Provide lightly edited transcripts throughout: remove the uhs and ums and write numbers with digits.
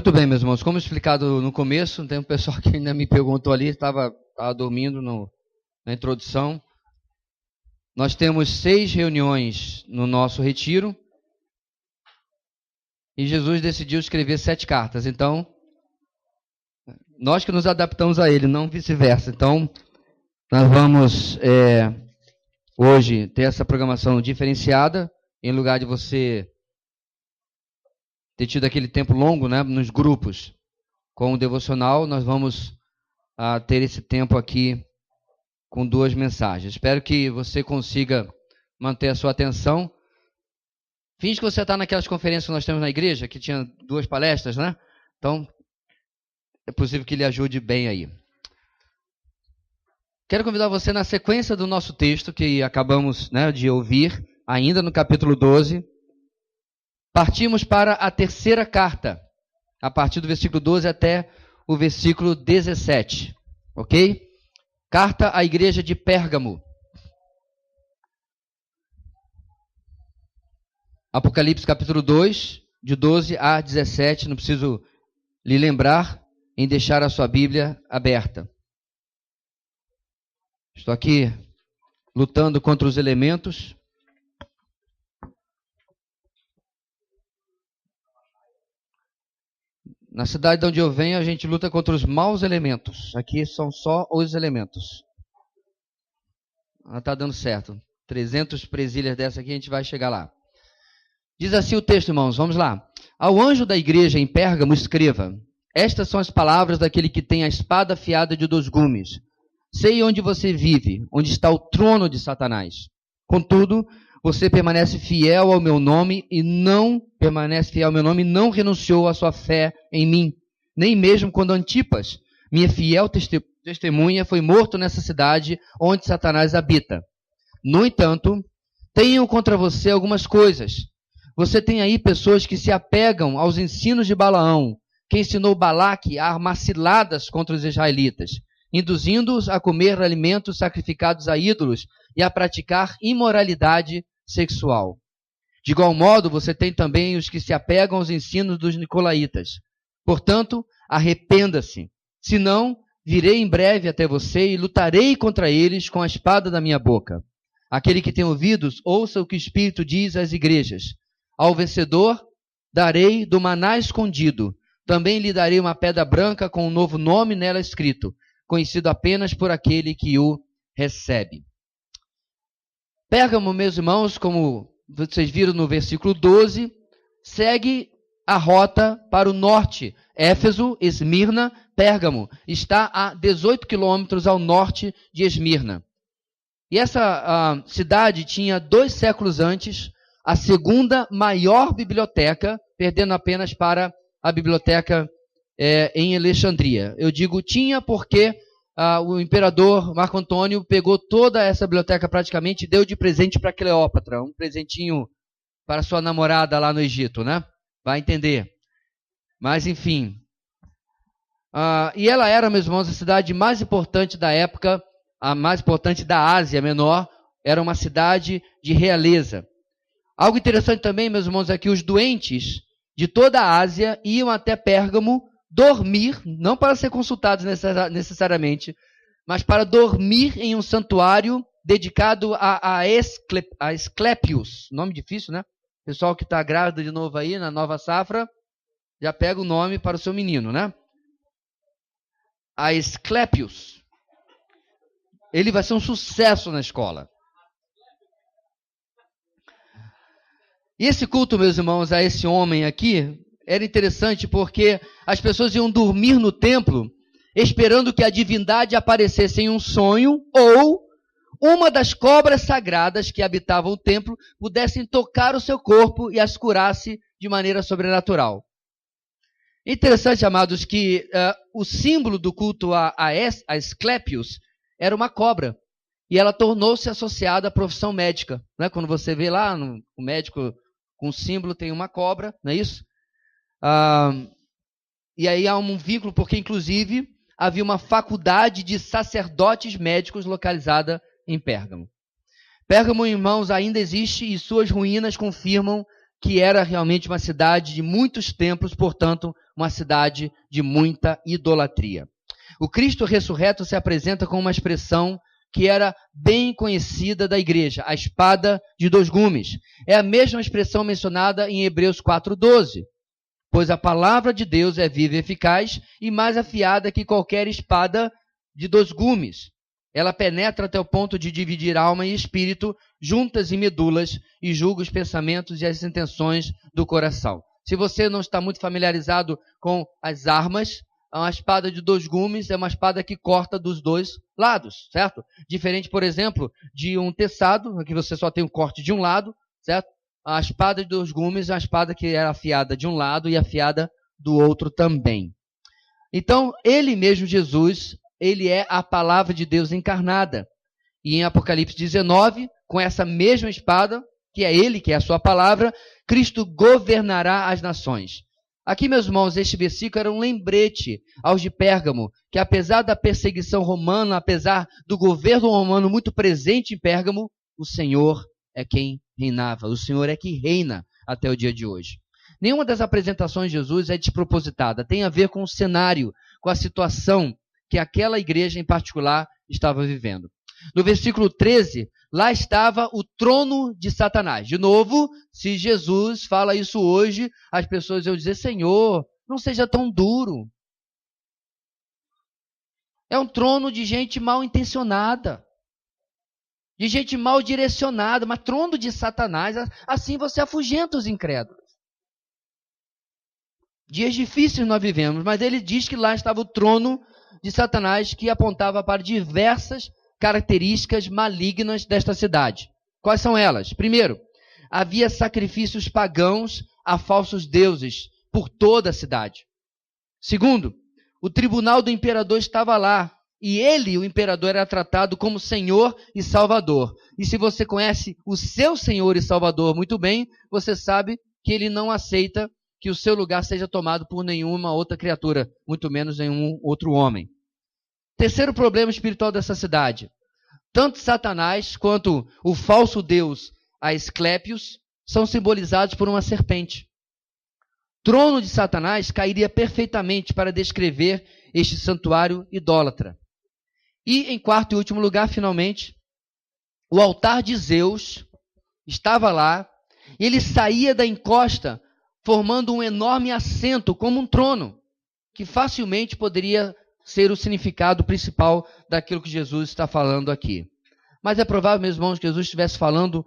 Muito bem, meus irmãos. Como explicado no começo, tem um pessoal que ainda me perguntou ali, estava dormindo na introdução. Nós temos 6 reuniões no nosso retiro e Jesus decidiu escrever 7 cartas. Então, nós que nos adaptamos a ele, não vice-versa. Então, nós vamos hoje ter essa programação diferenciada, em lugar de você ter tido aquele tempo longo, né, nos grupos com o devocional. Nós vamos ter esse tempo aqui com 2 mensagens. Espero que você consiga manter a sua atenção. Finge que você está naquelas conferências que nós temos na igreja, que tinha 2 palestras, né? Então, é possível que ele ajude bem aí. Quero convidar você na sequência do nosso texto, que acabamos, né, de ouvir, ainda no capítulo 12. Partimos para a terceira carta, a partir do versículo 12 até o versículo 17, ok? Carta à igreja de Pérgamo. Apocalipse capítulo 2, de 12 a 17, não preciso lhe lembrar em deixar a sua Bíblia aberta. Estou aqui lutando contra os elementos. Na cidade de onde eu venho, a gente luta contra os maus elementos. Aqui são só os elementos. Está dando certo. 300 presilhas dessa aqui, a gente vai chegar lá. Diz assim o texto, irmãos, vamos lá. Ao anjo da igreja em Pérgamo escreva: estas são as palavras daquele que tem a espada afiada de 2 gumes. Sei onde você vive, onde está o trono de Satanás. Contudo, você permanece fiel ao meu nome e não renunciou à sua fé em mim, nem mesmo quando Antipas, minha fiel testemunha, foi morto nessa cidade onde Satanás habita. No entanto, tenho contra você algumas coisas. Você tem aí pessoas que se apegam aos ensinos de Balaão, que ensinou Balaque a armar ciladas contra os israelitas, induzindo-os a comer alimentos sacrificados a ídolos e a praticar imoralidade sexual. De igual modo, você tem também os que se apegam aos ensinos dos nicolaítas. Portanto, arrependa-se. Senão, virei em breve até você e lutarei contra eles com a espada da minha boca. Aquele que tem ouvidos, ouça o que o Espírito diz às igrejas. Ao vencedor, darei do maná escondido. Também lhe darei uma pedra branca com um novo nome nela escrito, conhecido apenas por aquele que o recebe. Pérgamo, meus irmãos, como vocês viram no versículo 12, segue a rota para o norte. Éfeso, Esmirna, Pérgamo. Está a 18 quilômetros ao norte de Esmirna. E essa cidade tinha 2 séculos antes a segunda maior biblioteca, perdendo apenas para a biblioteca em Alexandria. Eu digo tinha porque o imperador Marco Antônio pegou toda essa biblioteca praticamente e deu de presente para Cleópatra, um presentinho para sua namorada lá no Egito, né? Vai entender. Mas, enfim. E ela era, meus irmãos, a cidade mais importante da época, a mais importante da Ásia Menor, era uma cidade de realeza. Algo interessante também, meus irmãos, é que os doentes de toda a Ásia iam até Pérgamo dormir, não para ser consultados necessariamente, mas para dormir em um santuário dedicado a Asclepius. Nome difícil, né? Pessoal que está grávido de novo aí, na nova safra, já pega o nome para o seu menino, né? Asclepius. Ele vai ser um sucesso na escola. E esse culto, meus irmãos, a esse homem aqui, era interessante porque as pessoas iam dormir no templo esperando que a divindade aparecesse em um sonho ou uma das cobras sagradas que habitavam o templo pudessem tocar o seu corpo e as curasse de maneira sobrenatural. Interessante, amados, que o símbolo do culto a Asclepius era uma cobra e ela tornou-se associada à profissão médica. Né? Quando você vê lá o médico com símbolo tem uma cobra, não é isso? E aí há um vínculo, porque inclusive havia uma faculdade de sacerdotes médicos localizada em Pérgamo. Pérgamo, irmãos, ainda existe e suas ruínas confirmam que era realmente uma cidade de muitos templos, portanto, uma cidade de muita idolatria. O Cristo ressurreto se apresenta com uma expressão que era bem conhecida da igreja, a espada de dois gumes. É a mesma expressão mencionada em Hebreus 4:12. Pois a palavra de Deus é viva e eficaz e mais afiada que qualquer espada de dois gumes. Ela penetra até o ponto de dividir alma e espírito, juntas e medulas, e julga os pensamentos e as intenções do coração. Se você não está muito familiarizado com as armas, uma espada de dois gumes é uma espada que corta dos dois lados, certo? Diferente, por exemplo, de um teçado, que você só tem um corte de um lado, certo? A espada de dois gumes é uma espada que era afiada de um lado e afiada do outro também. Então, ele mesmo, Jesus, ele é a palavra de Deus encarnada. E em Apocalipse 19, com essa mesma espada, que é ele, que é a sua palavra, Cristo governará as nações. Aqui, meus irmãos, este versículo era um lembrete aos de Pérgamo, que apesar da perseguição romana, apesar do governo romano muito presente em Pérgamo, o Senhor é quem reinava. O Senhor é que reina até o dia de hoje. Nenhuma das apresentações de Jesus é despropositada. Tem a ver com o cenário, com a situação que aquela igreja em particular estava vivendo. No versículo 13, lá estava o trono de Satanás. De novo, se Jesus fala isso hoje, as pessoas iam dizer: Senhor, não seja tão duro. É um trono de gente mal intencionada, de gente mal direcionada, mas trono de Satanás, assim você afugenta os incrédulos. Dias difíceis nós vivemos, mas ele diz que lá estava o trono de Satanás, que apontava para diversas características malignas desta cidade. Quais são elas? Primeiro, havia sacrifícios pagãos a falsos deuses por toda a cidade. Segundo, o tribunal do imperador estava lá, e ele, o imperador, era tratado como Senhor e Salvador. E se você conhece o seu Senhor e Salvador muito bem, você sabe que ele não aceita que o seu lugar seja tomado por nenhuma outra criatura, muito menos nenhum outro homem. Terceiro problema espiritual dessa cidade. Tanto Satanás quanto o falso deus Asclépios são simbolizados por uma serpente. Trono de Satanás cairia perfeitamente para descrever este santuário idólatra. E, em quarto e último lugar, finalmente, o altar de Zeus estava lá, e ele saía da encosta, formando um enorme assento, como um trono, que facilmente poderia ser o significado principal daquilo que Jesus está falando aqui. Mas é provável, meus irmãos, que Jesus estivesse falando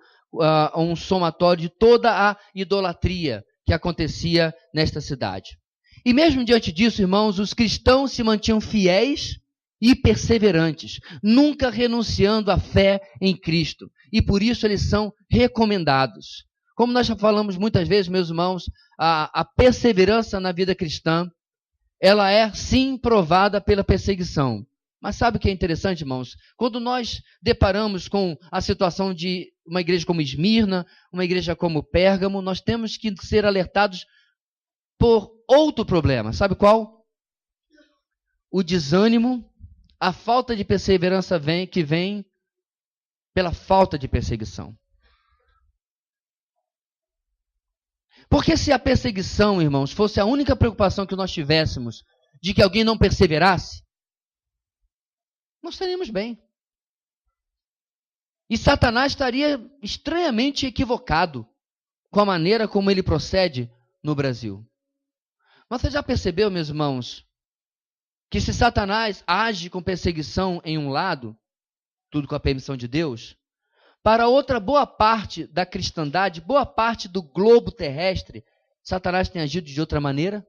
um somatório de toda a idolatria que acontecia nesta cidade. E mesmo diante disso, irmãos, os cristãos se mantinham fiéis e perseverantes, nunca renunciando à fé em Cristo. E por isso eles são recomendados. Como nós já falamos muitas vezes, meus irmãos, a perseverança na vida cristã, ela é sim provada pela perseguição. Mas sabe o que é interessante, irmãos? Quando nós deparamos com a situação de uma igreja como Esmirna, uma igreja como Pérgamo, nós temos que ser alertados por outro problema. Sabe qual? O desânimo, a falta de perseverança que vem pela falta de perseguição. Porque se a perseguição, irmãos, fosse a única preocupação que nós tivéssemos de que alguém não perseverasse, nós estaríamos bem. E Satanás estaria estranhamente equivocado com a maneira como ele procede no Brasil. Mas você já percebeu, meus irmãos, que se Satanás age com perseguição em um lado, tudo com a permissão de Deus, para outra boa parte da cristandade, boa parte do globo terrestre, Satanás tem agido de outra maneira?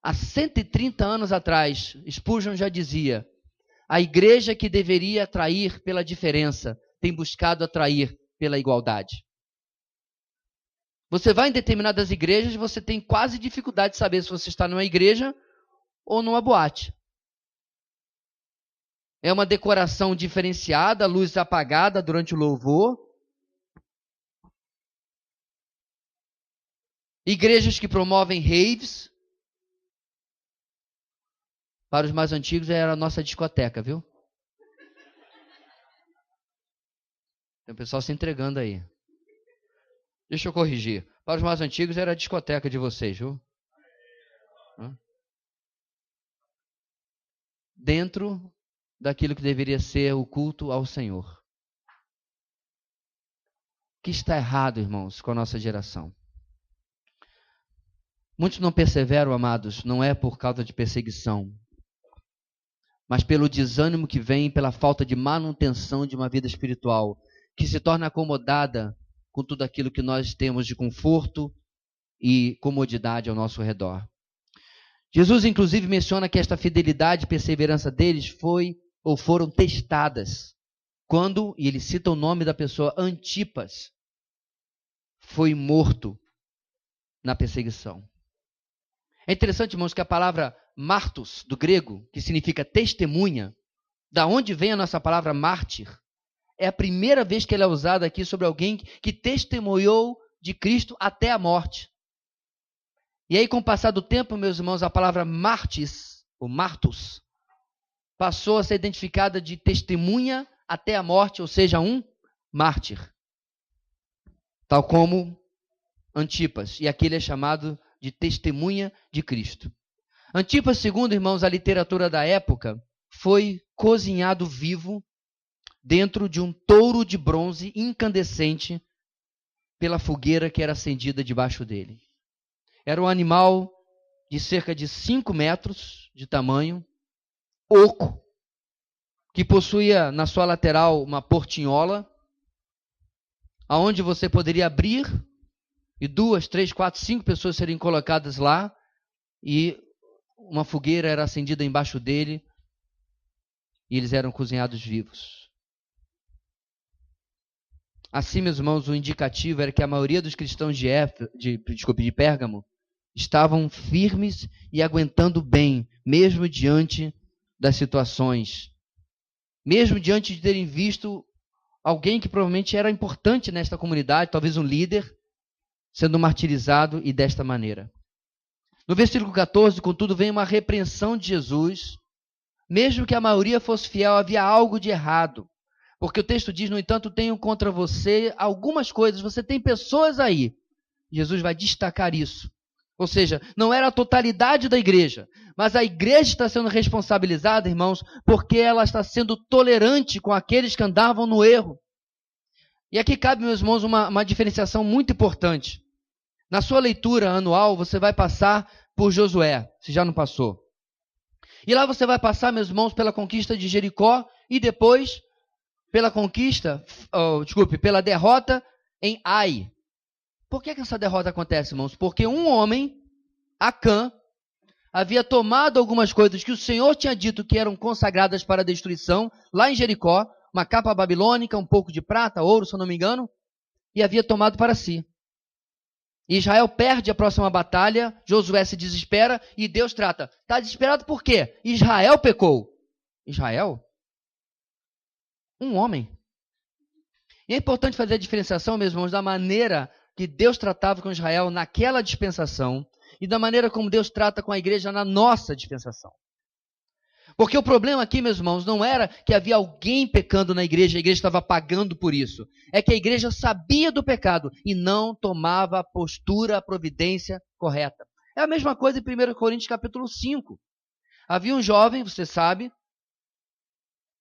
Há 130 anos atrás, Spurgeon já dizia: a igreja que deveria atrair pela diferença tem buscado atrair pela igualdade. Você vai em determinadas igrejas e você tem quase dificuldade de saber se você está numa igreja ou numa boate. É uma decoração diferenciada, luz apagada durante o louvor. Igrejas que promovem raves. Para os mais antigos era a nossa discoteca, viu? Tem o pessoal se entregando aí. Deixa eu corrigir. Para os mais antigos era a discoteca de vocês, viu? Dentro daquilo que deveria ser o culto ao Senhor. O que está errado, irmãos, com a nossa geração? Muitos não perseveram, amados, não é por causa de perseguição, mas pelo desânimo que vem, pela falta de manutenção de uma vida espiritual, que se torna acomodada com tudo aquilo que nós temos de conforto e comodidade ao nosso redor. Jesus, inclusive, menciona que esta fidelidade e perseverança deles foram testadas quando, e ele cita o nome da pessoa, Antipas, foi morto na perseguição. É interessante, irmãos, que a palavra martos, do grego, que significa testemunha, da onde vem a nossa palavra mártir, é a primeira vez que ela é usada aqui sobre alguém que testemunhou de Cristo até a morte. E aí, com o passar do tempo, meus irmãos, a palavra martis, ou martus, passou a ser identificada de testemunha até a morte, ou seja, um mártir. Tal como Antipas, e aquele é chamado de testemunha de Cristo. Antipas, segundo, irmãos, a literatura da época, foi cozinhado vivo dentro de um touro de bronze incandescente pela fogueira que era acendida debaixo dele. Era um animal de cerca de 5 metros de tamanho, oco, que possuía na sua lateral uma portinhola, aonde você poderia abrir e 2, 3, 4, 5 pessoas seriam colocadas lá e uma fogueira era acendida embaixo dele e eles eram cozinhados vivos. Assim, meus irmãos, o indicativo era que a maioria dos cristãos de Pérgamo estavam firmes e aguentando bem, mesmo diante das situações, mesmo diante de terem visto alguém que provavelmente era importante nesta comunidade, talvez um líder, sendo martirizado e desta maneira. No versículo 14, contudo, vem uma repreensão de Jesus. Mesmo que a maioria fosse fiel, havia algo de errado. Porque o texto diz, no entanto, tenho contra você algumas coisas, você tem pessoas aí. Jesus vai destacar isso. Ou seja, não era a totalidade da igreja, mas a igreja está sendo responsabilizada, irmãos, porque ela está sendo tolerante com aqueles que andavam no erro. E aqui cabe, meus irmãos, uma diferenciação muito importante. Na sua leitura anual, você vai passar por Josué, se já não passou. E lá você vai passar, meus irmãos, pela conquista de Jericó e depois pela pela derrota em Ai. Por que essa derrota acontece, irmãos? Porque um homem, Acã, havia tomado algumas coisas que o Senhor tinha dito que eram consagradas para a destruição, lá em Jericó, uma capa babilônica, um pouco de prata, ouro, se eu não me engano, e havia tomado para si. Israel perde a próxima batalha, Josué se desespera e Deus trata. Está desesperado por quê? Israel pecou. Israel? Um homem. E é importante fazer a diferenciação, meus irmãos, da maneira que Deus tratava com Israel naquela dispensação e da maneira como Deus trata com a igreja na nossa dispensação. Porque o problema aqui, meus irmãos, não era que havia alguém pecando na igreja, a igreja estava pagando por isso. É que a igreja sabia do pecado e não tomava a postura, a providência correta. É a mesma coisa em 1 Coríntios capítulo 5. Havia um jovem, você sabe,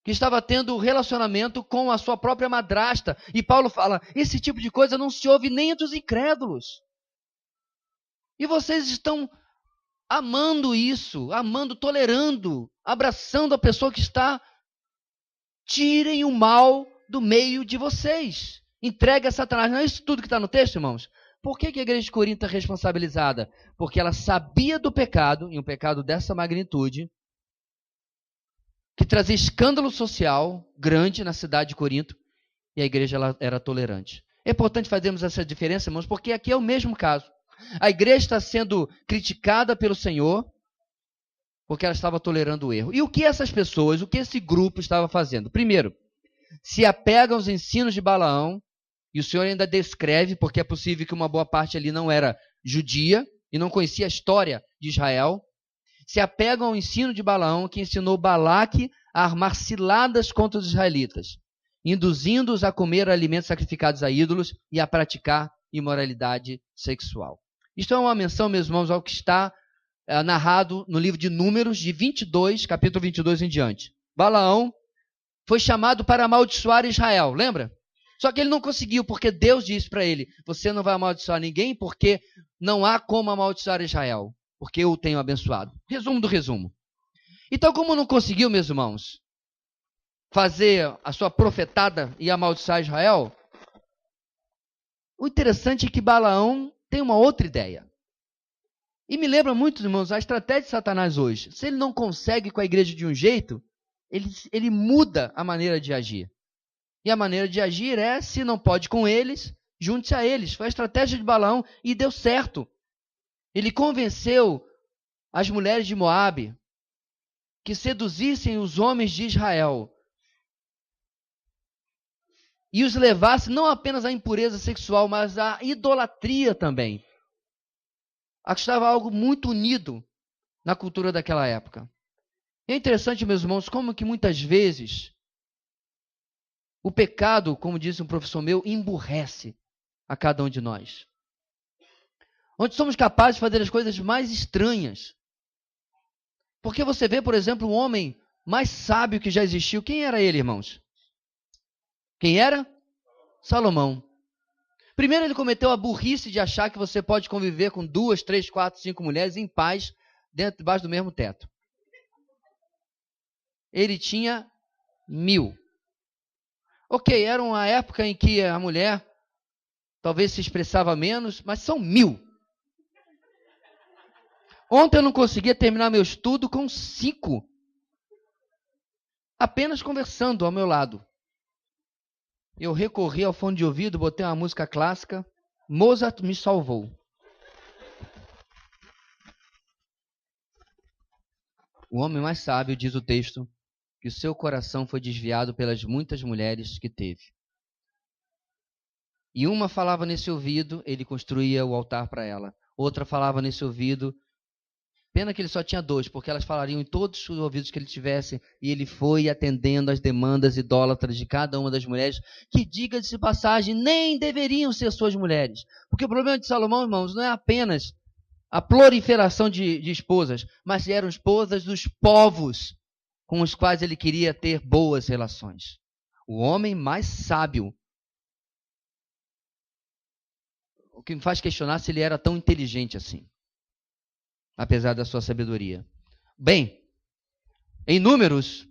que estava tendo relacionamento com a sua própria madrasta. E Paulo fala, esse tipo de coisa não se ouve nem entre os incrédulos. E vocês estão amando isso, tolerando, abraçando a pessoa que está. Tirem o mal do meio de vocês. Entregue a Satanás. Não é isso tudo que está no texto, irmãos? Por que a igreja de Corinto é responsabilizada? Porque ela sabia do pecado, e um pecado dessa magnitude, que trazia escândalo social grande na cidade de Corinto, e a igreja ela era tolerante. É importante fazermos essa diferença, irmãos, porque aqui é o mesmo caso. A igreja está sendo criticada pelo Senhor porque ela estava tolerando o erro. E o que essas pessoas, o que esse grupo estava fazendo? Primeiro, se apegam aos ensinos de Balaão, e o Senhor ainda descreve, porque é possível que uma boa parte ali não era judia e não conhecia a história de Israel. Se apegam ao ensino de Balaão, que ensinou Balaque a armar ciladas contra os israelitas, induzindo-os a comer alimentos sacrificados a ídolos e a praticar imoralidade sexual. Isto é uma menção, meus irmãos, ao que está narrado no livro de Números, de 22, capítulo 22 em diante. Balaão foi chamado para amaldiçoar Israel, lembra? Só que ele não conseguiu, porque Deus disse para ele, você não vai amaldiçoar ninguém, porque não há como amaldiçoar Israel, porque eu o tenho abençoado. Resumo do resumo. Então, como não conseguiu, meus irmãos, fazer a sua profetada e amaldiçoar Israel, o interessante é que Balaão tem uma outra ideia. E me lembra muito, irmãos, a estratégia de Satanás hoje. Se ele não consegue com a igreja de um jeito, ele muda a maneira de agir. E a maneira de agir é, se não pode com eles, junte-se a eles. Foi a estratégia de Balaão e deu certo. Ele convenceu as mulheres de Moabe que seduzissem os homens de Israel e os levasse não apenas à impureza sexual, mas à idolatria também. Estava algo muito unido na cultura daquela época. E é interessante, meus irmãos, como que muitas vezes o pecado, como disse um professor meu, emburrece a cada um de nós. Onde somos capazes de fazer as coisas mais estranhas. Porque você vê, por exemplo, um homem mais sábio que já existiu. Quem era ele, irmãos? Quem era? Salomão. Primeiro, ele cometeu a burrice de achar que você pode conviver com 2, 3, 4, 5 mulheres em paz, debaixo do mesmo teto. Ele tinha 1000. Ok, era uma época em que a mulher talvez se expressava menos, mas são 1000. Ontem eu não conseguia terminar meu estudo com 5. Apenas conversando ao meu lado. Eu recorri ao fone de ouvido, botei uma música clássica. Mozart me salvou. O homem mais sábio, diz o texto, que o seu coração foi desviado pelas muitas mulheres que teve. E uma falava nesse ouvido, ele construía o altar para ela. Outra falava nesse ouvido. Pena que ele só tinha 2, porque elas falariam em todos os ouvidos que ele tivesse, e ele foi atendendo às demandas idólatras de cada uma das mulheres, que, diga-se de passagem, nem deveriam ser suas mulheres. Porque o problema de Salomão, irmãos, não é apenas a proliferação de esposas, mas eram esposas dos povos com os quais ele queria ter boas relações. O homem mais sábio. O que me faz questionar se ele era tão inteligente assim, apesar da sua sabedoria. Bem, em Números,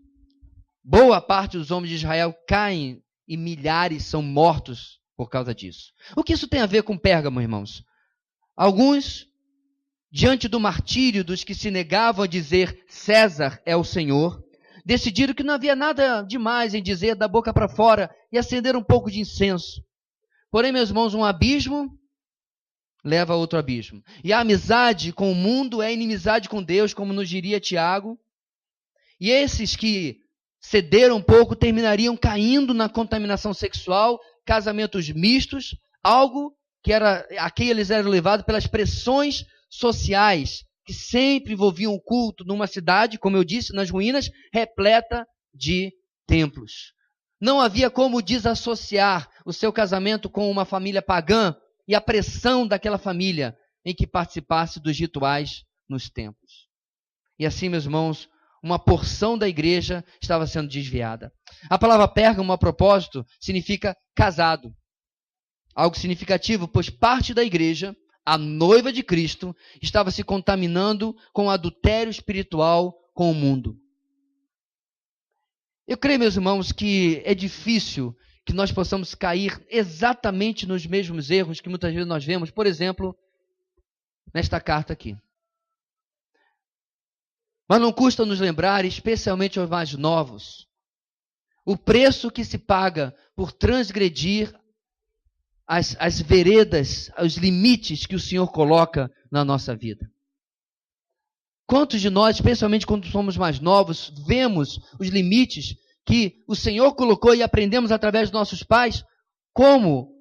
boa parte dos homens de Israel caem e milhares são mortos por causa disso. O que isso tem a ver com Pérgamo, irmãos? Alguns, diante do martírio dos que se negavam a dizer César é o Senhor, decidiram que não havia nada demais em dizer da boca para fora e acender um pouco de incenso. Porém, meus irmãos, um abismo leva a outro abismo. E a amizade com o mundo é inimizade com Deus, como nos diria Tiago. E esses que cederam um pouco terminariam caindo na contaminação sexual, casamentos mistos, algo a que eles eram levados pelas pressões sociais, que sempre envolviam o culto numa cidade, como eu disse, nas ruínas, repleta de templos. Não havia como desassociar o seu casamento com uma família pagã e a pressão daquela família em que participasse dos rituais nos templos. E assim, meus irmãos, uma porção da igreja estava sendo desviada. A palavra Pérgamo, a propósito, significa casado. Algo significativo, pois parte da igreja, a noiva de Cristo, estava se contaminando com o adultério espiritual com o mundo. Eu creio, meus irmãos, que é difícil que nós possamos cair exatamente nos mesmos erros que muitas vezes nós vemos, por exemplo, nesta carta aqui. Mas não custa nos lembrar, especialmente aos mais novos, o preço que se paga por transgredir as veredas, os limites que o Senhor coloca na nossa vida. Quantos de nós, especialmente quando somos mais novos, vemos os limites que o Senhor colocou e aprendemos através dos nossos pais como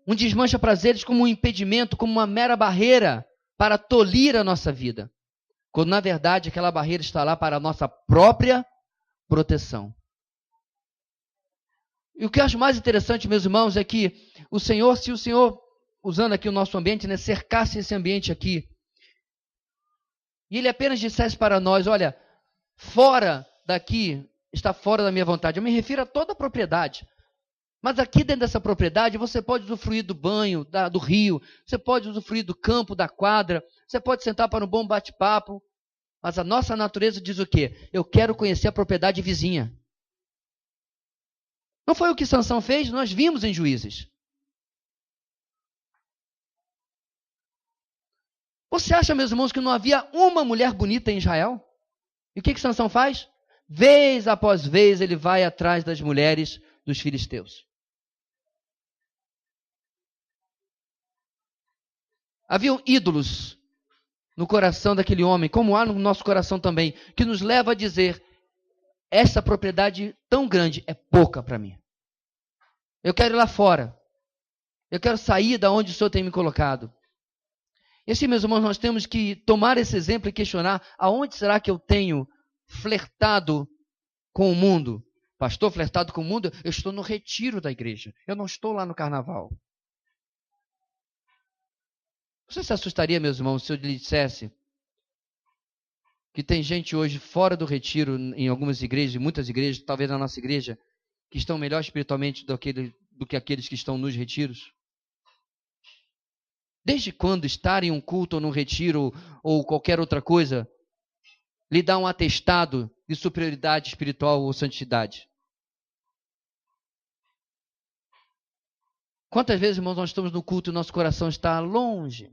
um desmancha-prazeres, como um impedimento, como uma mera barreira para tolir a nossa vida, quando na verdade aquela barreira está lá para a nossa própria proteção. E o que eu acho mais interessante, meus irmãos, é que se o Senhor usando aqui o nosso ambiente, né, cercasse esse ambiente aqui, e ele apenas dissesse para nós, olha, fora daqui está fora da minha vontade. Eu me refiro a toda a propriedade. Mas aqui dentro dessa propriedade você pode usufruir do banho, do rio, você pode usufruir do campo, da quadra, você pode sentar para um bom bate-papo. Mas a nossa natureza diz o quê? Eu quero conhecer a propriedade vizinha. Não foi o que Sansão fez? Nós vimos em Juízes. Você acha, meus irmãos, que não havia uma mulher bonita em Israel? E o que Sansão faz? Vez após vez ele vai atrás das mulheres dos filisteus. Haviam ídolos no coração daquele homem, como há no nosso coração também, que nos leva a dizer, essa propriedade tão grande é pouca para mim. Eu quero ir lá fora. Eu quero sair da onde o Senhor tem me colocado. E assim, meus irmãos, nós temos que tomar esse exemplo e questionar aonde será que eu tenho flertado com o mundo? Pastor, flertado com o mundo? Eu estou no retiro da igreja. Eu não estou lá no carnaval. Você se assustaria, meus irmãos, se eu lhe dissesse que tem gente hoje fora do retiro, em algumas igrejas, muitas igrejas, talvez na nossa igreja, que estão melhor espiritualmente do que aqueles que estão nos retiros? Desde quando estar em um culto ou num retiro ou qualquer outra coisa lhe dá um atestado de superioridade espiritual ou santidade? Quantas vezes, irmãos, nós estamos no culto e o nosso coração está longe,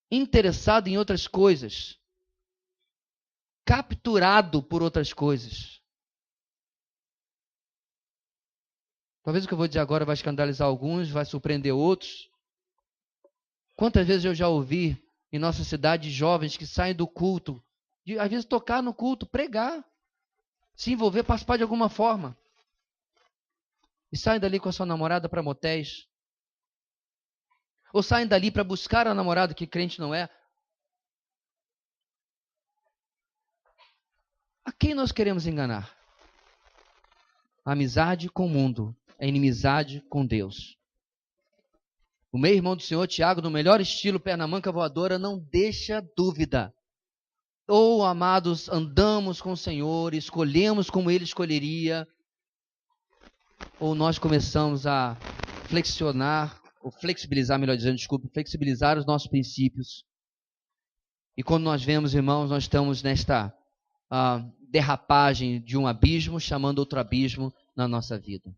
interessado em outras coisas, capturado por outras coisas? Talvez o que eu vou dizer agora vai escandalizar alguns, vai surpreender outros. Quantas vezes eu já ouvi em nossa cidade jovens que saem do culto, às vezes tocar no culto, pregar, se envolver, participar de alguma forma, e saem dali com a sua namorada para motéis, ou saem dali para buscar a namorada que crente não é. A quem nós queremos enganar? A amizade com o mundo, a inimizade com Deus. O meu irmão do Senhor, Tiago, no melhor estilo, pé na manca voadora, não deixa dúvida. Ou, amados, andamos com o Senhor, escolhemos como Ele escolheria, ou nós começamos a flexionar, ou flexibilizar, melhor dizendo, desculpe, flexibilizar os nossos princípios. E quando nós vemos, irmãos, nós estamos nesta derrapagem de um abismo, chamando outro abismo na nossa vida.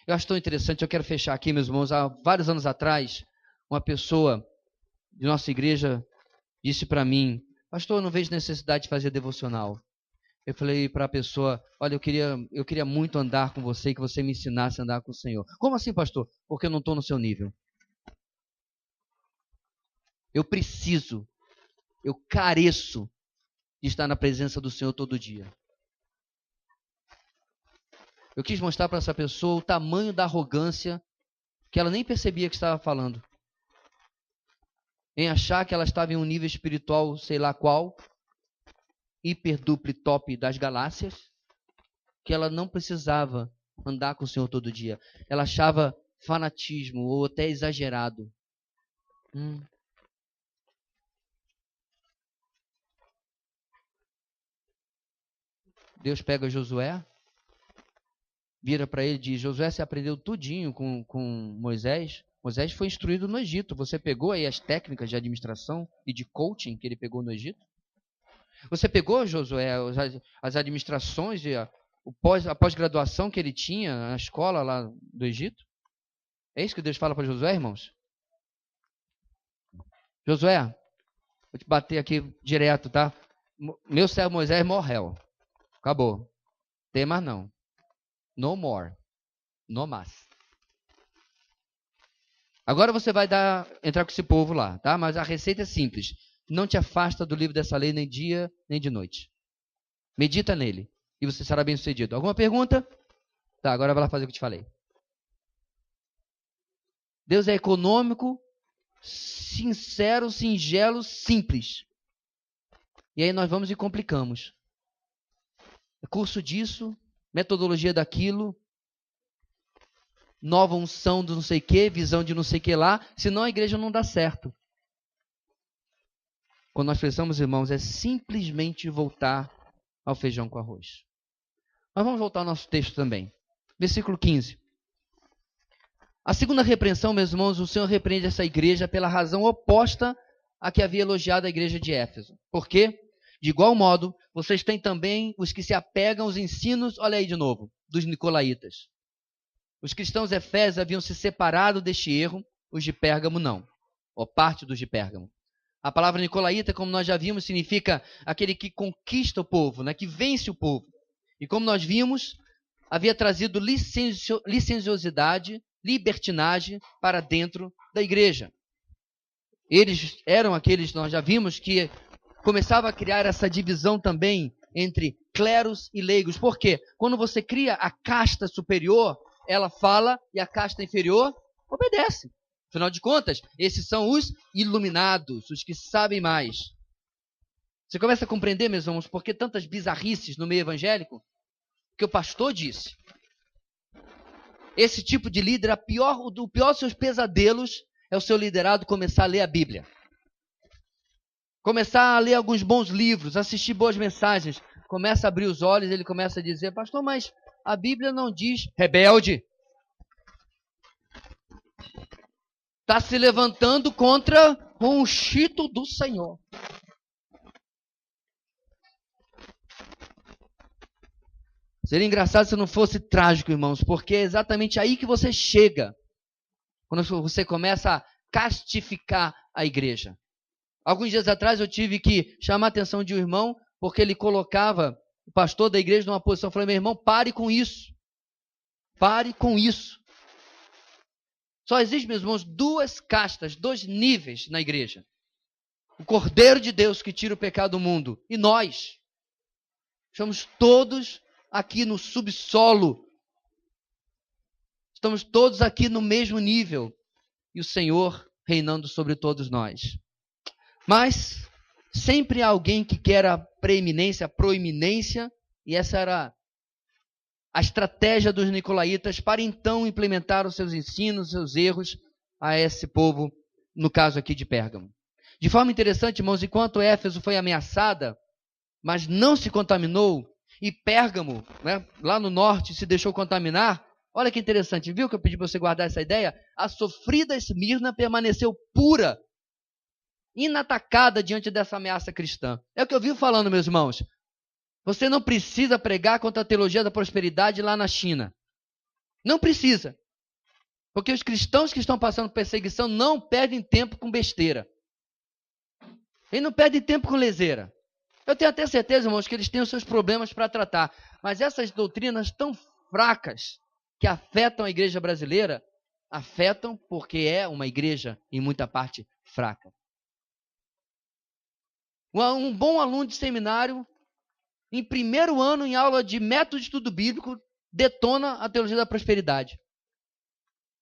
Eu acho tão interessante, eu quero fechar aqui, meus irmãos. Há vários anos atrás, uma pessoa de nossa igreja disse para mim, pastor, eu não vejo necessidade de fazer devocional. Eu falei para a pessoa, olha, eu queria muito andar com você, que você me ensinasse a andar com o Senhor. Como assim, pastor? Porque eu não estou no seu nível. Eu careço de estar na presença do Senhor todo dia. Eu quis mostrar para essa pessoa o tamanho da arrogância que ela nem percebia que estava falando. Em achar que ela estava em um nível espiritual, sei lá qual, hiper, duplo, top das galáxias, que ela não precisava andar com o Senhor todo dia. Ela achava fanatismo ou até exagerado. Deus pega Josué, vira para ele e diz, Josué, você aprendeu tudinho com Moisés? Moisés foi instruído no Egito. Você pegou aí as técnicas de administração e de coaching que ele pegou no Egito? Você pegou, Josué, as administrações, a pós-graduação que ele tinha na escola lá do Egito? É isso que Deus fala para Josué, irmãos? Josué, vou te bater aqui direto, tá? Meu servo Moisés morreu. Acabou. Tem mais não. No more. No mais. Agora você vai entrar com esse povo lá, tá? Mas a receita é simples. Não te afasta do livro dessa lei nem dia, nem de noite. Medita nele e você será bem sucedido. Alguma pergunta? Tá, agora vai lá fazer o que eu te falei. Deus é econômico, sincero, singelo, simples. E aí nós vamos e complicamos. Curso disso, metodologia daquilo. nova unção do não sei o que, visão de não sei o que lá, senão a igreja não dá certo. Quando nós precisamos, irmãos, é simplesmente voltar ao feijão com arroz. Mas vamos voltar ao nosso texto também. Versículo 15. A segunda repreensão, meus irmãos, o Senhor repreende essa igreja pela razão oposta à que havia elogiado a igreja de Éfeso. Por quê? De igual modo, vocês têm também os que se apegam aos ensinos, olha aí de novo, dos nicolaítas. Os cristãos efésios haviam se separado deste erro, os de Pérgamo não, ou parte dos de Pérgamo. A palavra nicolaíta, como nós já vimos, significa aquele que conquista o povo, né, que vence o povo. E como nós vimos, havia trazido licenciosidade, libertinagem para dentro da igreja. Eles eram aqueles, nós já vimos, que começava a criar essa divisão também entre cleros e leigos. Por quê? Quando você cria a casta superior, ela fala e a casta inferior obedece. Afinal de contas, esses são os iluminados, os que sabem mais. Você começa a compreender, meus irmãos, por que tantas bizarrices no meio evangélico? Que o pastor disse. Esse tipo de líder, o pior dos seus pesadelos é o seu liderado começar a ler a Bíblia. Começar a ler alguns bons livros, assistir boas mensagens. Começa a abrir os olhos, ele começa a dizer, pastor, mas a Bíblia não diz rebelde. Está se levantando contra o ungido do Senhor. Seria engraçado se não fosse trágico, irmãos, porque é exatamente aí que você chega, quando você começa a castificar a igreja. Alguns dias atrás eu tive que chamar a atenção de um irmão, porque ele colocava o pastor da igreja numa posição, eu falei, meu irmão, pare com isso. Pare com isso. Só existem, meus irmãos, duas castas, dois níveis na igreja. O Cordeiro de Deus que tira o pecado do mundo e nós. Estamos todos aqui no subsolo. Estamos todos aqui no mesmo nível. E o Senhor reinando sobre todos nós. Mas sempre há alguém que quer a preeminência, a proeminência, e essa era a estratégia dos nicolaítas para então implementar os seus ensinos, os seus erros a esse povo, no caso aqui de Pérgamo. De forma interessante, irmãos, enquanto Éfeso foi ameaçada, mas não se contaminou, e Pérgamo, né, lá no norte, se deixou contaminar, olha que interessante, viu que eu pedi para você guardar essa ideia? A sofrida Esmirna permaneceu pura, inatacada diante dessa ameaça cristã. É o que eu vivo falando, meus irmãos. Você não precisa pregar contra a teologia da prosperidade lá na China. Não precisa. Porque os cristãos que estão passando perseguição não perdem tempo com besteira. Eles não perdem tempo com leseira. Eu tenho até certeza, irmãos, que eles têm os seus problemas para tratar. Mas essas doutrinas tão fracas que afetam a igreja brasileira, afetam porque é uma igreja, em muita parte, fraca. Um bom aluno de seminário, em primeiro ano, em aula de método de estudo bíblico, detona a teologia da prosperidade.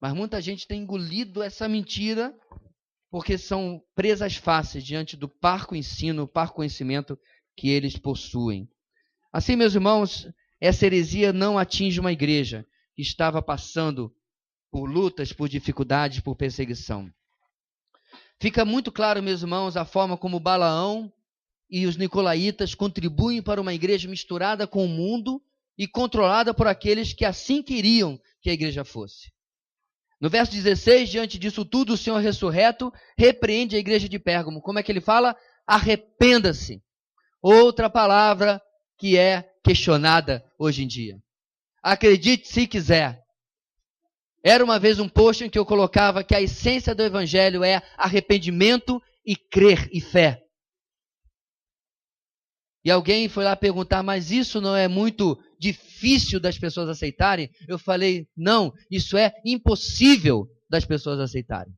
Mas muita gente tem engolido essa mentira porque são presas fáceis diante do parco ensino, o parco conhecimento que eles possuem. Assim, meus irmãos, essa heresia não atinge uma igreja que estava passando por lutas, por dificuldades, por perseguição. Fica muito claro, meus irmãos, a forma como Balaão e os nicolaítas contribuem para uma igreja misturada com o mundo e controlada por aqueles que assim queriam que a igreja fosse. No verso 16, diante disso tudo, o Senhor ressurreto repreende a igreja de Pérgamo. Como é que ele fala? Arrependa-se. Outra palavra que é questionada hoje em dia. Acredite se quiser. Era uma vez um post em que eu colocava que a essência do evangelho é arrependimento e crer e fé. E alguém foi lá perguntar, mas isso não é muito difícil das pessoas aceitarem? Eu falei, não, isso é impossível das pessoas aceitarem.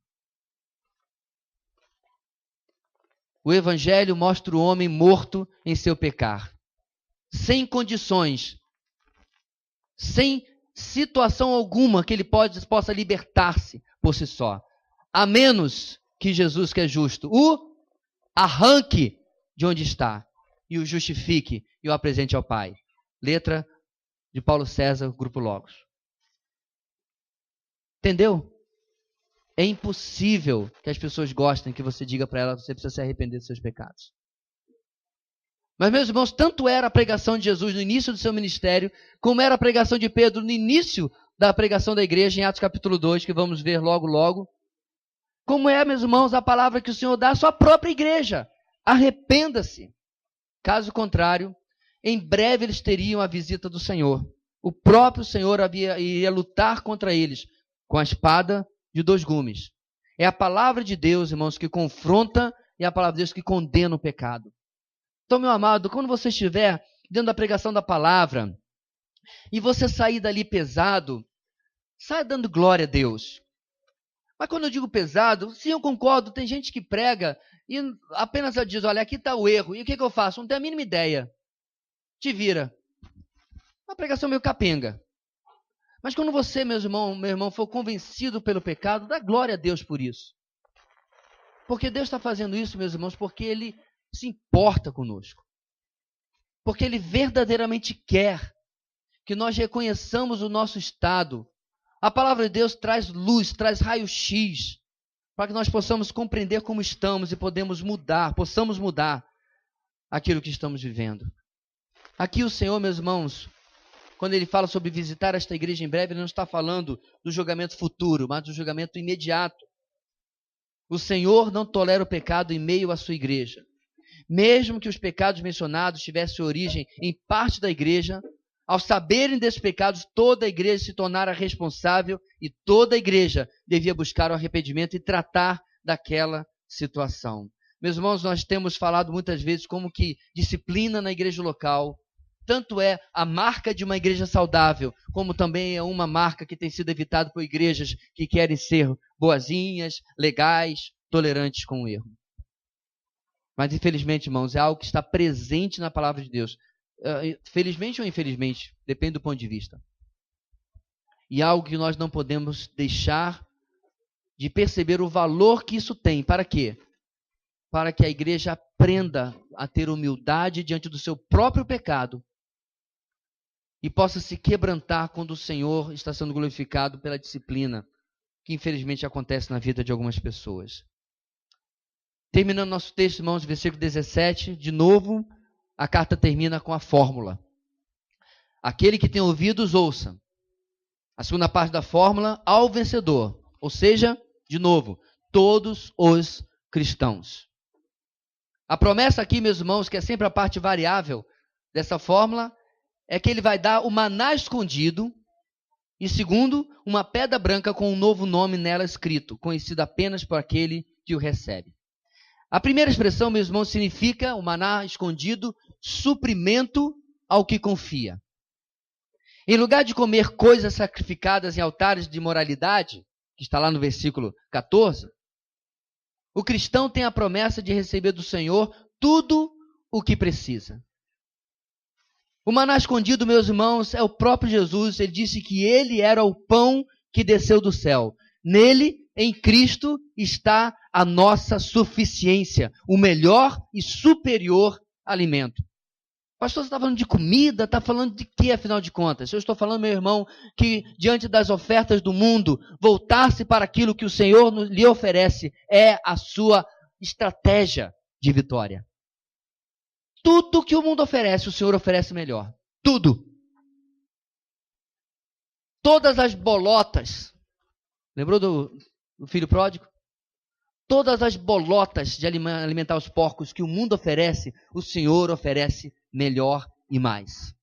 O Evangelho mostra o homem morto em seu pecar, sem condições, sem situação alguma que ele possa libertar-se por si só, a menos que Jesus, que é justo, o arranque de onde está e o justifique e o apresente ao Pai. Letra de Paulo César, Grupo Logos. Entendeu? É impossível que as pessoas gostem que você diga para elas que você precisa se arrepender dos seus pecados. Mas, meus irmãos, tanto era a pregação de Jesus no início do seu ministério, como era a pregação de Pedro no início da pregação da igreja, em Atos capítulo 2, que vamos ver logo, logo. Como é, meus irmãos, a palavra que o Senhor dá à sua própria igreja. Arrependa-se. Caso contrário, em breve eles teriam a visita do Senhor. O próprio Senhor iria lutar contra eles com a espada de 2 gumes. É a palavra de Deus, irmãos, que confronta e é a palavra de Deus que condena o pecado. Então, meu amado, quando você estiver dentro da pregação da palavra e você sair dali pesado, saia dando glória a Deus. Mas quando eu digo pesado, sim, eu concordo, tem gente que prega e apenas diz, olha, aqui está o erro. E o que eu faço? Não tenho a mínima ideia. Te vira. Uma pregação meio capenga. Mas quando você, meu irmão, for convencido pelo pecado, dá glória a Deus por isso. Porque Deus está fazendo isso, meus irmãos, porque Ele se importa conosco. Porque Ele verdadeiramente quer que nós reconheçamos o nosso estado. A palavra de Deus traz luz, traz raio-x, para que nós possamos compreender como estamos e possamos mudar aquilo que estamos vivendo. Aqui o Senhor, meus irmãos, quando Ele fala sobre visitar esta igreja em breve, Ele não está falando do julgamento futuro, mas do julgamento imediato. O Senhor não tolera o pecado em meio à sua igreja. Mesmo que os pecados mencionados tivessem origem em parte da igreja, ao saberem desses pecados, toda a igreja se tornara responsável e toda a igreja devia buscar o arrependimento e tratar daquela situação. Meus irmãos, nós temos falado muitas vezes como que disciplina na igreja local, tanto é a marca de uma igreja saudável, como também é uma marca que tem sido evitada por igrejas que querem ser boazinhas, legais, tolerantes com o erro. Mas infelizmente, irmãos, é algo que está presente na palavra de Deus. Felizmente ou infelizmente, depende do ponto de vista. E algo que nós não podemos deixar de perceber o valor que isso tem. Para quê? Para que a igreja aprenda a ter humildade diante do seu próprio pecado e possa se quebrantar quando o Senhor está sendo glorificado pela disciplina que infelizmente acontece na vida de algumas pessoas. Terminando nosso texto, irmãos, versículo 17, de novo, a carta termina com a fórmula. Aquele que tem ouvidos, ouça. A segunda parte da fórmula, ao vencedor. Ou seja, de novo, todos os cristãos. A promessa aqui, meus irmãos, que é sempre a parte variável dessa fórmula, é que Ele vai dar o maná escondido e, segundo, uma pedra branca com um novo nome nela escrito, conhecido apenas por aquele que o recebe. A primeira expressão, meus irmãos, significa o maná escondido, suprimento ao que confia. Em lugar de comer coisas sacrificadas em altares de imoralidade, que está lá no versículo 14, o cristão tem a promessa de receber do Senhor tudo o que precisa. O maná escondido, meus irmãos, é o próprio Jesus. Ele disse que Ele era o pão que desceu do céu. Nele, em Cristo, está a nossa suficiência, o melhor e superior alimento. Pastor, você está falando de comida? Está falando de quê, afinal de contas? Eu estou falando, meu irmão, que diante das ofertas do mundo, voltar-se para aquilo que o Senhor lhe oferece é a sua estratégia de vitória. Tudo que o mundo oferece, o Senhor oferece melhor. Tudo. Todas as bolotas. Lembrou do filho pródigo? Todas as bolotas de alimentar os porcos que o mundo oferece, o Senhor oferece melhor e mais.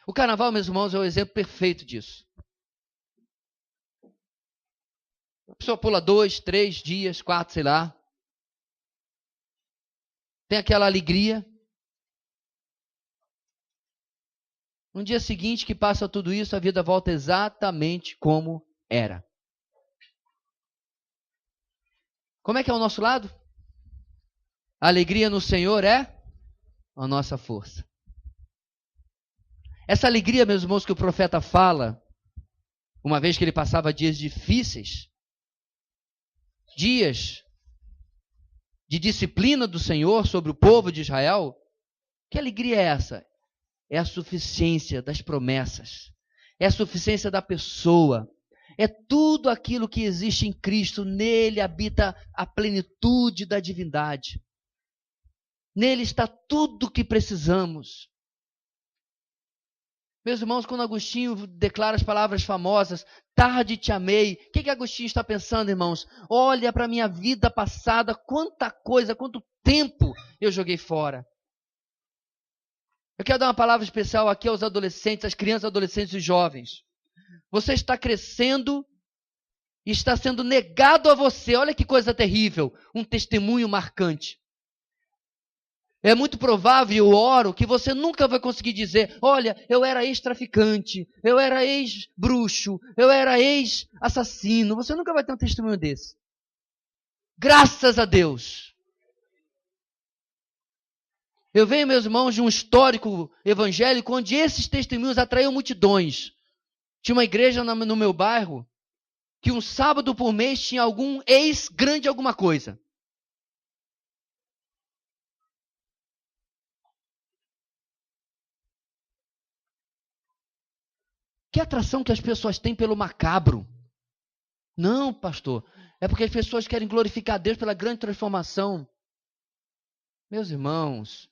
O carnaval, meus irmãos, é o exemplo perfeito disso. A pessoa pula 2, 3 dias, 4, sei lá. Tem aquela alegria. No dia seguinte que passa tudo isso, a vida volta exatamente como era. Como é que é o nosso lado? A alegria no Senhor é a nossa força. Essa alegria, meus irmãos, que o profeta fala, uma vez que ele passava dias difíceis, dias de disciplina do Senhor sobre o povo de Israel, que alegria é essa? É a suficiência das promessas, é a suficiência da pessoa, é tudo aquilo que existe em Cristo. Nele habita a plenitude da divindade. Nele está tudo o que precisamos. Meus irmãos, quando Agostinho declara as palavras famosas, tarde te amei, o que Agostinho está pensando, irmãos? Olha para a minha vida passada, quanta coisa, quanto tempo eu joguei fora. Eu quero dar uma palavra especial aqui aos adolescentes, às crianças, adolescentes e jovens. Você está crescendo e está sendo negado a você, olha que coisa terrível, um testemunho marcante. É muito provável, eu oro, que você nunca vai conseguir dizer, olha, eu era ex-traficante, eu era ex-bruxo, eu era ex-assassino. Você nunca vai ter um testemunho desse. Graças a Deus. Eu venho, meus irmãos, de um histórico evangélico onde esses testemunhos atraíam multidões. Tinha uma igreja no meu bairro que um sábado por mês tinha algum ex-grande alguma coisa. Que atração que as pessoas têm pelo macabro? Não, pastor. É porque as pessoas querem glorificar a Deus pela grande transformação. Meus irmãos,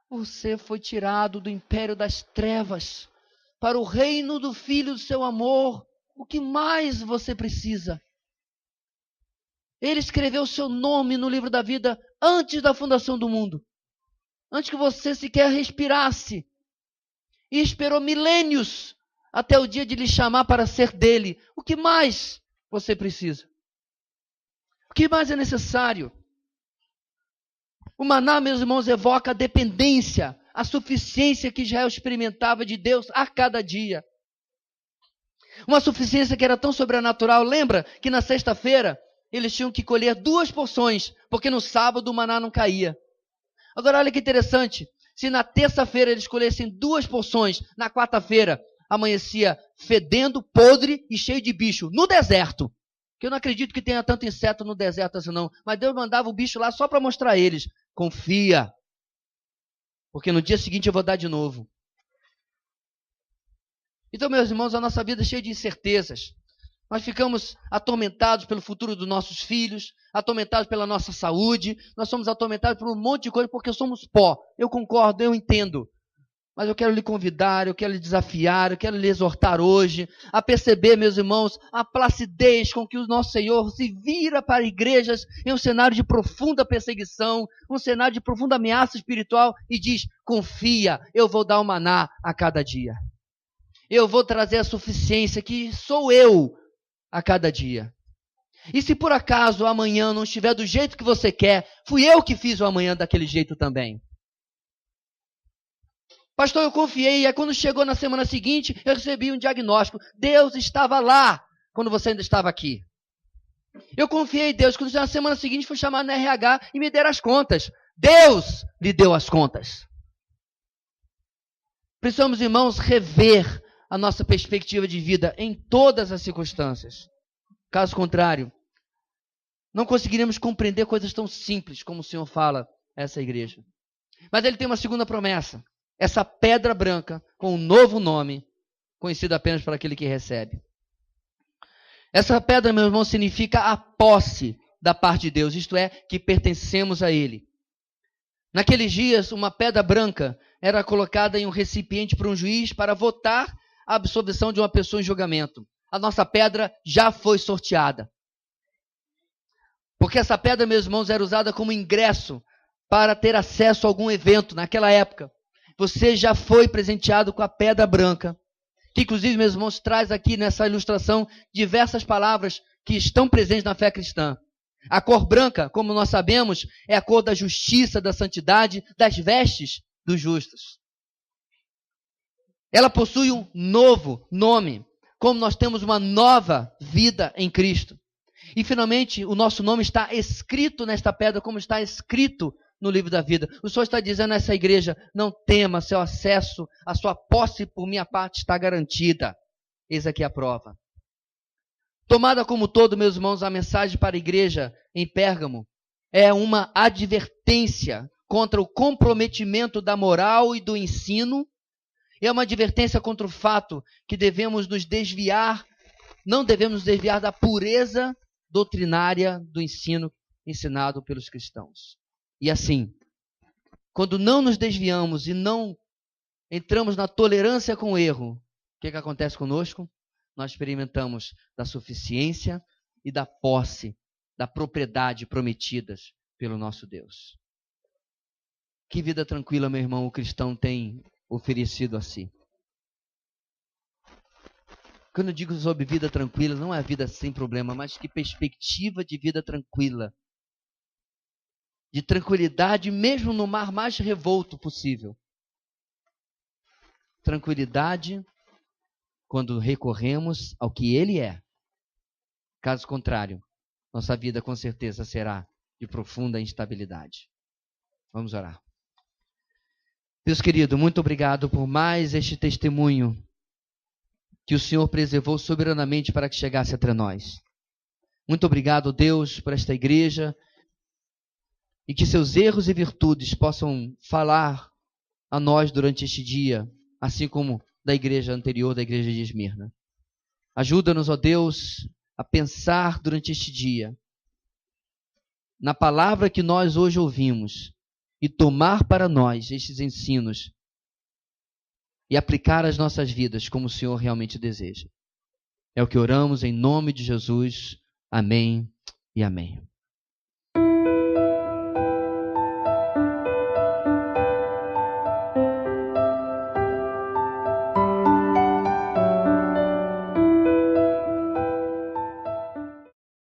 você foi tirado do império das trevas para o reino do Filho do seu amor. O que mais você precisa? Ele escreveu o seu nome no livro da vida antes da fundação do mundo. Antes que você sequer respirasse. E esperou milênios até o dia de lhe chamar para ser dele. O que mais você precisa? O que mais é necessário? O maná, meus irmãos, evoca a dependência, a suficiência que Israel experimentava de Deus a cada dia. Uma suficiência que era tão sobrenatural. Lembra que na sexta-feira eles tinham que colher 2 porções, porque no sábado o maná não caía. Agora olha que interessante, se na terça-feira eles colhessem 2 porções, na quarta-feira amanhecia fedendo, podre e cheio de bicho, no deserto. Que eu não acredito que tenha tanto inseto no deserto assim não. Mas Deus mandava o bicho lá só para mostrar a eles. Confia. Porque no dia seguinte eu vou dar de novo. Então, meus irmãos, a nossa vida é cheia de incertezas. Nós ficamos atormentados pelo futuro dos nossos filhos, atormentados pela nossa saúde, nós somos atormentados por um monte de coisa porque somos pó. Eu concordo, eu entendo. Mas eu quero lhe convidar, eu quero lhe desafiar, eu quero lhe exortar hoje a perceber, meus irmãos, a placidez com que o nosso Senhor se vira para igrejas em um cenário de profunda perseguição, um cenário de profunda ameaça espiritual e diz, confia, eu vou dar o maná a cada dia. Eu vou trazer a suficiência que sou eu a cada dia. E se por acaso amanhã não estiver do jeito que você quer, fui eu que fiz o amanhã daquele jeito também. Pastor, eu confiei, e aí quando chegou na semana seguinte, eu recebi um diagnóstico. Deus estava lá, quando você ainda estava aqui. Eu confiei em Deus, quando na semana seguinte fui chamado na RH e me deram as contas. Deus lhe deu as contas. Precisamos, irmãos, rever a nossa perspectiva de vida em todas as circunstâncias. Caso contrário, não conseguiremos compreender coisas tão simples como o Senhor fala a essa igreja. Mas ele tem uma segunda promessa. Essa pedra branca com um novo nome, conhecido apenas por aquele que recebe. Essa pedra, meu irmão, significa a posse da parte de Deus, isto é, que pertencemos a Ele. Naqueles dias, uma pedra branca era colocada em um recipiente para um juiz para votar a absolvição de uma pessoa em julgamento. A nossa pedra já foi sorteada. Porque essa pedra, meus irmãos, era usada como ingresso para ter acesso a algum evento naquela época. Você já foi presenteado com a pedra branca, que inclusive, meus irmãos, traz aqui nessa ilustração diversas palavras que estão presentes na fé cristã. A cor branca, como nós sabemos, é a cor da justiça, da santidade, das vestes dos justos. Ela possui um novo nome, como nós temos uma nova vida em Cristo. E finalmente, o nosso nome está escrito nesta pedra, como está escrito no livro da vida. O Senhor está dizendo a essa igreja, não tema, seu acesso, a sua posse por minha parte está garantida. Eis aqui a prova. Tomada como todo, meus irmãos, a mensagem para a igreja em Pérgamo é uma advertência contra o comprometimento da moral e do ensino. É uma advertência contra o fato que devemos nos desviar não devemos nos desviar da pureza doutrinária do ensino ensinado pelos cristãos. E assim, quando não nos desviamos e não entramos na tolerância com o erro, o que acontece conosco? Nós experimentamos da suficiência e da posse, da propriedade prometidas pelo nosso Deus. Que vida tranquila, meu irmão, o cristão tem oferecido a si. Quando eu digo sobre vida tranquila, não é vida sem problema, mas que perspectiva de vida tranquila. De tranquilidade, mesmo no mar mais revolto possível. Tranquilidade quando recorremos ao que Ele é. Caso contrário, nossa vida com certeza será de profunda instabilidade. Vamos orar. Deus querido, muito obrigado por mais este testemunho que o Senhor preservou soberanamente para que chegasse entre nós. Muito obrigado, Deus, por esta igreja e que seus erros e virtudes possam falar a nós durante este dia, assim como da igreja anterior, da igreja de Esmirna. Ajuda-nos, ó Deus, a pensar durante este dia na palavra que nós hoje ouvimos e tomar para nós estes ensinos e aplicar às nossas vidas como o Senhor realmente deseja. É o que oramos em nome de Jesus. Amém e amém.